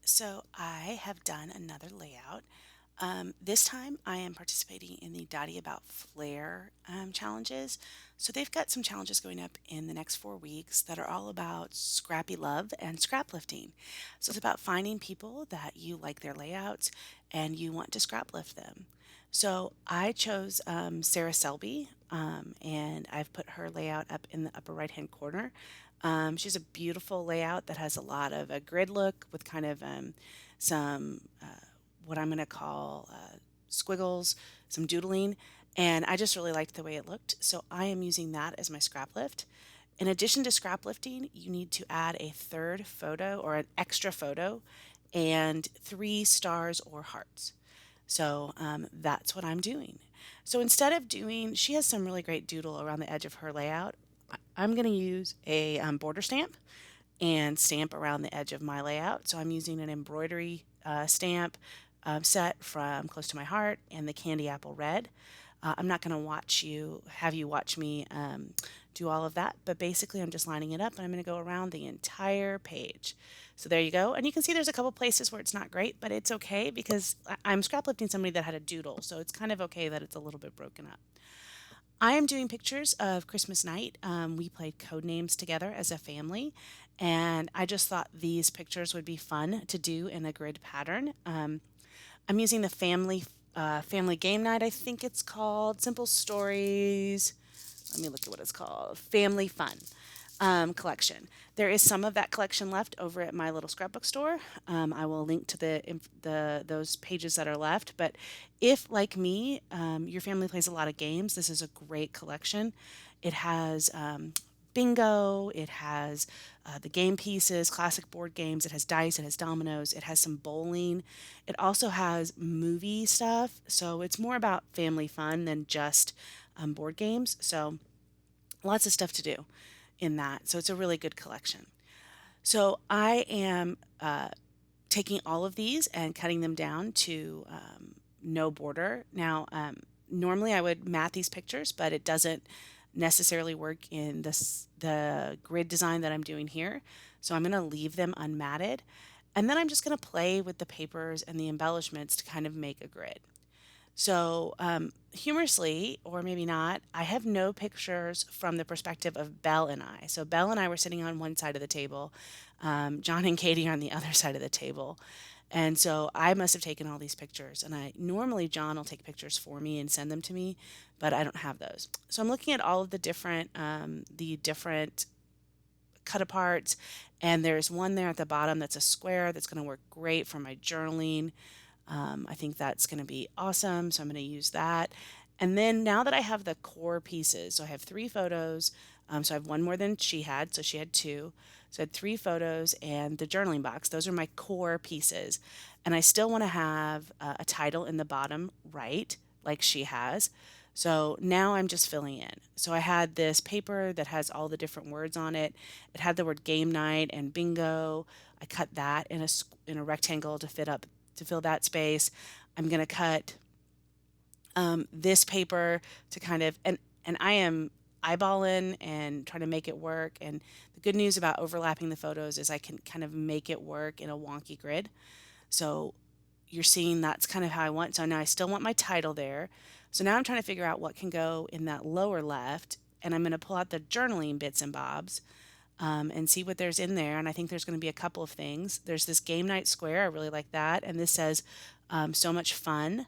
So I have done another layout. This time I am participating in the Dottie About Flair challenges. So they've got some challenges going up in the next 4 weeks that are all about scrappy love and scrap lifting. So it's about finding people that you like their layouts and you want to scrap lift them. So I chose Sarah Selby, and I've put her layout up in the upper right hand corner. She's a beautiful layout that has a lot of a grid look with kind of some what I'm going to call squiggles, some doodling, and I just really liked the way it looked. So I am using that as my scrap lift. In addition to scrap lifting, you need to add a third photo or an extra photo and 3 stars or hearts. So that's what I'm doing. So instead of doing, she has some really great doodle around the edge of her layout. I'm going to use a border stamp and stamp around the edge of my layout. So I'm using an embroidery stamp set from Close to My Heart and the Candy Apple Red. I'm not going to have you watch me do all of that, but basically I'm just lining it up and I'm going to go around the entire page. So there you go. And you can see there's a couple places where it's not great, but it's okay because I'm scrap lifting somebody that had a doodle. So it's kind of okay that it's a little bit broken up. I am doing pictures of Christmas night. We played code names together as a family, and I just thought these pictures would be fun to do in a grid pattern. I'm using the family game night. I think it's called Simple Stories. Let me look at what it's called. Family Fun collection. There is some of that collection left over at my little scrapbook store. I will link to the those pages that are left. But if, like me, your family plays a lot of games, this is a great collection. It has bingo. It has the game pieces, classic board games. It has dice. It has dominoes. It has some bowling. It also has movie stuff. So it's more about family fun than just board games. So lots of stuff to do in that. So it's a really good collection. So I am taking all of these and cutting them down to no border. Now, normally I would mat these pictures, but it doesn't necessarily work in the grid design that I'm doing here. So I'm going to leave them unmatted. And then I'm just going to play with the papers and the embellishments to kind of make a grid. So, humorously, or maybe not, I have no pictures from the perspective of Belle and I. So, Belle and I were sitting on one side of the table, John and Katie are on the other side of the table. And so I must have taken all these pictures. And I normally, John will take pictures for me and send them to me, but I don't have those. So I'm looking at all of the different cut aparts, and there's one there at the bottom that's a square that's going to work great for my journaling. I think that's going to be awesome. So I'm going to use that. And then now that I have the core pieces, so I have 3 photos. So I have one more than she had. So she had 2. So I had 3 photos and the journaling box. Those are my core pieces. And I still want to have a title in the bottom right, like she has. So now I'm just filling in. So I had this paper that has all the different words on it. It had the word game night and bingo. I cut that in a rectangle to fill that space. I'm going to cut this paper to kind of and I am eyeballing and trying to make it work. And the good news about overlapping the photos is I can kind of make it work in a wonky grid. So you're seeing that's kind of how I want. So now I still want my title there. So now I'm trying to figure out what can go in that lower left, and I'm going to pull out the journaling bits and bobs and see what there's in there. And I think there's going to be a couple of things. There's this game night square. I really like that. And this says so much fun.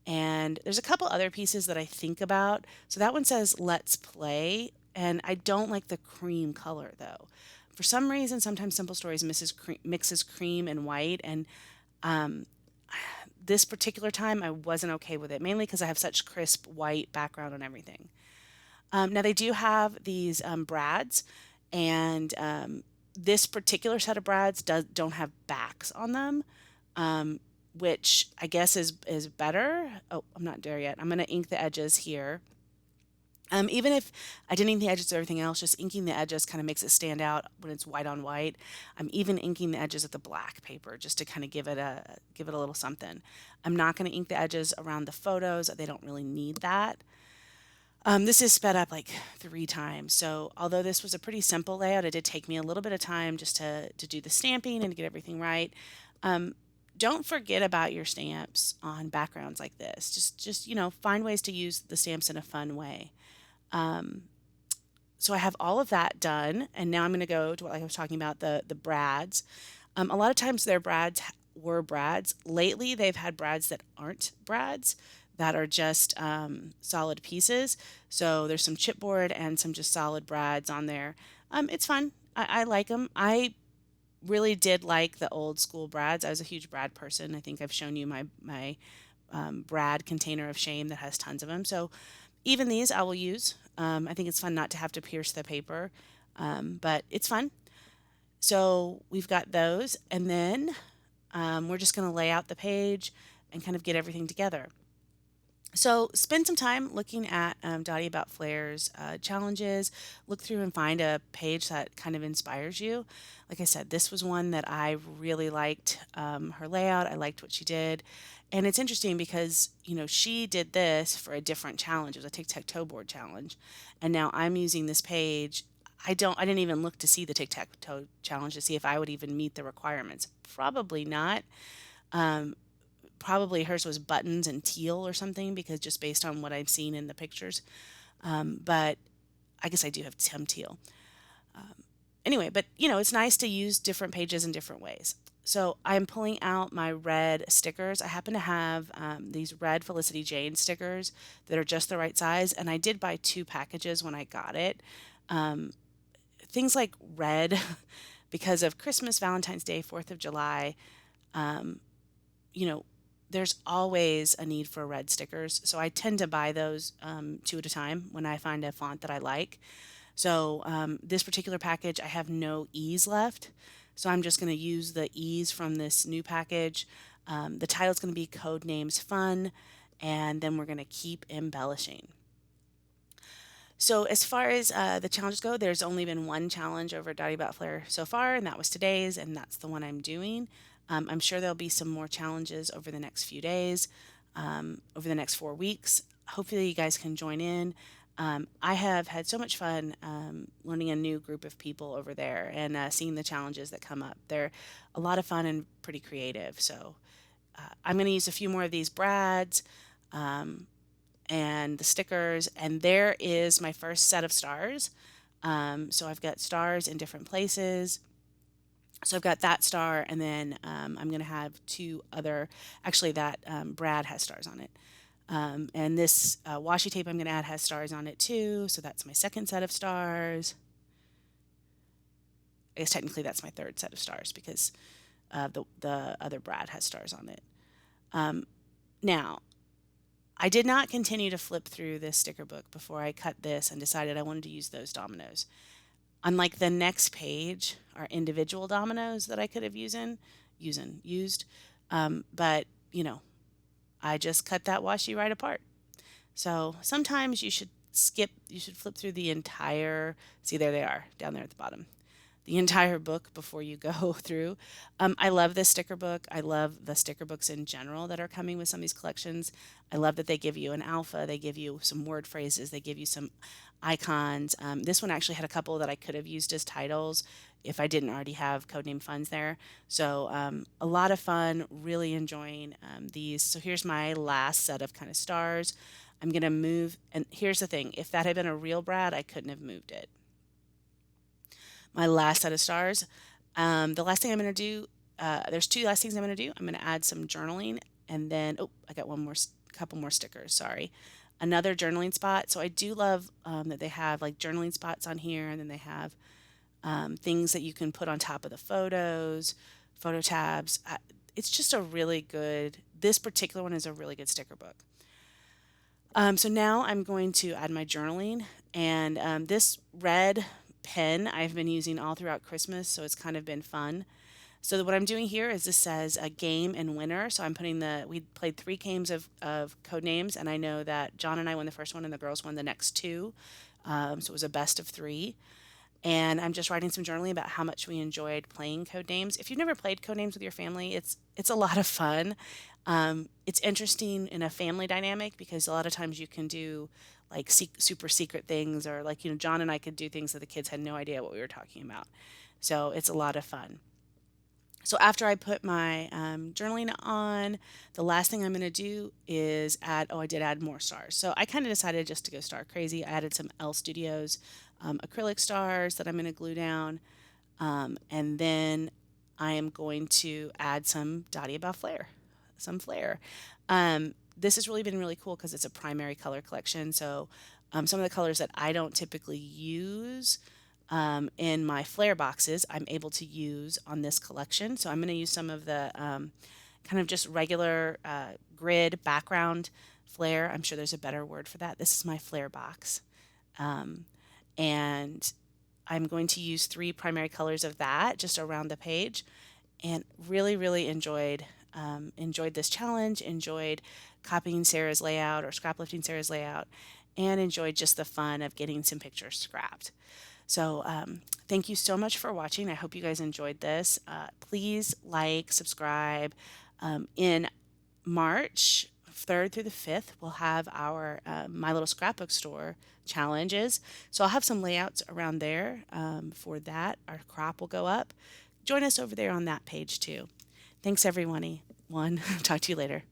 And there's a couple other pieces that I think about. So that one says let's play. And I don't like the cream color though. For some reason, sometimes Simple Stories mixes cream and white. And um, this particular time, I wasn't okay with it, mainly because I have such crisp white background on everything. Now they do have these brads, and this particular set of brads don't have backs on them, which I guess is better. Oh, I'm not there yet. I'm going to ink the edges here, Even if I didn't ink the edges of everything else, just inking the edges kind of makes it stand out when it's white on white. I'm even inking the edges of the black paper just to kind of give it a little something. I'm not going to ink the edges around the photos. They don't really need that. This is sped up like 3 times. So although this was a pretty simple layout, it did take me a little bit of time just to do the stamping and to get everything right. Um, don't forget about your stamps on backgrounds like this. Just find ways to use the stamps in a fun way. Um, so I have all of that done, and now I'm going to go to what like I was talking about the brads. A lot of times their brads were brads. Lately, they've had brads that aren't brads, that are just solid pieces. So there's some chipboard and some just solid brads on there. It's fun. I like them. I really did like the old school brads. I was a huge brad person. I think I've shown you my brad container of shame that has tons of them. So even these I will use. I think it's fun not to have to pierce the paper, but it's fun. So we've got those, and then we're just going to lay out the page and kind of get everything together. So spend some time looking at Dottie About Flair's challenges. Look through and find a page that kind of inspires you. Like I said, this was one that I really liked her layout. I liked what she did. And it's interesting because, she did this for a different challenge. It was a tic-tac-toe board challenge. And now I'm using this page. I didn't even look to see the tic-tac-toe challenge to see if I would even meet the requirements. Probably not. Um, Probably hers was buttons and teal or something because just based on what I've seen in the pictures. But I guess I do have some teal. Anyway, but it's nice to use different pages in different ways. So I'm pulling out my red stickers. I happen to have these red Felicity Jane stickers that are just the right size, and I did buy 2 packages when I got it. Things like red, because of Christmas, Valentine's Day, 4th of July, um, you know, there's always a need for red stickers. So I tend to buy those 2 at a time when I find a font that I like. So this particular package, I have no E's left. So I'm just going to use the E's from this new package. The title's going to be Code Names Fun, and then we're going to keep embellishing. So as far as the challenges go, there's only been one challenge over Dottie About Flair so far, and that was today's, and that's the one I'm doing. I'm sure there'll be some more challenges over the next few days, over the next 4 weeks. Hopefully, you guys can join in. I have had so much fun learning a new group of people over there and seeing the challenges that come up. They're a lot of fun and pretty creative. So I'm going to use a few more of these brads. And the stickers, and there is my first set of stars. So I've got stars in different places. So I've got that star, and then I'm going to have 2 other. Actually, that Brad has stars on it. And this washi tape I'm going to add has stars on it too. So that's my second set of stars. I guess technically that's my third set of stars because the other Brad has stars on it. Now, I did not continue to flip through this sticker book before I cut this and decided I wanted to use those dominoes. Unlike the next page are individual dominoes that I could have used. But, I just cut that washi right apart. So sometimes you should flip through the entire, see, there they are, down there at the bottom, the entire book before you go through. I love this sticker book. I love the sticker books in general that are coming with some of these collections. I love that they give you an alpha, they give you some word phrases, they give you some icons. This one actually had a couple that I could have used as titles if I didn't already have codename funds there. So a lot of fun, really enjoying these. So here's my last set of kind of stars. I'm going to move, and here's the thing, if that had been a real Brad, I couldn't have moved it. My last set of stars. The last thing I'm going to do, there's 2 last things I'm going to do. I'm going to add some journaling, and then, oh, I got couple more stickers, sorry. Another journaling spot. So I do love that they have like journaling spots on here, and then they have things that you can put on top of the photos, photo tabs. It's just a really good, this particular one is a really good sticker book. So now I'm going to add my journaling, and this red pen I've been using all throughout Christmas, so it's kind of been fun. So what I'm doing here is this says a game and winner. So I'm putting we played 3 games of code names, and I know that John and I won the first one and the girls won the next two. So it was a best of three. And I'm just writing some journaling about how much we enjoyed playing code names. If you've never played code names with your family, it's a lot of fun. It's interesting in a family dynamic because a lot of times you can do like super secret things, or like John and I could do things that the kids had no idea what we were talking about. So it's a lot of fun. So after I put my journaling on, the last thing I'm going to do is add, oh, I did add more stars. So I kind of decided just to go star crazy. I added some L Studios acrylic stars that I'm going to glue down. And then I am going to add some Dottie About Flair, some flair. This has really been really cool because it's a primary color collection. So some of the colors that I don't typically use in my flare boxes, I'm able to use on this collection. So I'm going to use some of the kind of just regular grid background flare. I'm sure there's a better word for that. This is my flare box. And I'm going to use 3 primary colors of that just around the page, and really, really enjoyed this challenge, enjoyed copying Sarah's layout or scraplifting Sarah's layout, and enjoyed just the fun of getting some pictures scrapped. So, thank you so much for watching. I hope you guys enjoyed this. Please like, subscribe. In March 3rd through the 5th, we'll have our My Little Scrapbook Store challenges. So I'll have some layouts around there for that. Our crop will go up. Join us over there on that page too. Thanks, everyone. Talk to you later.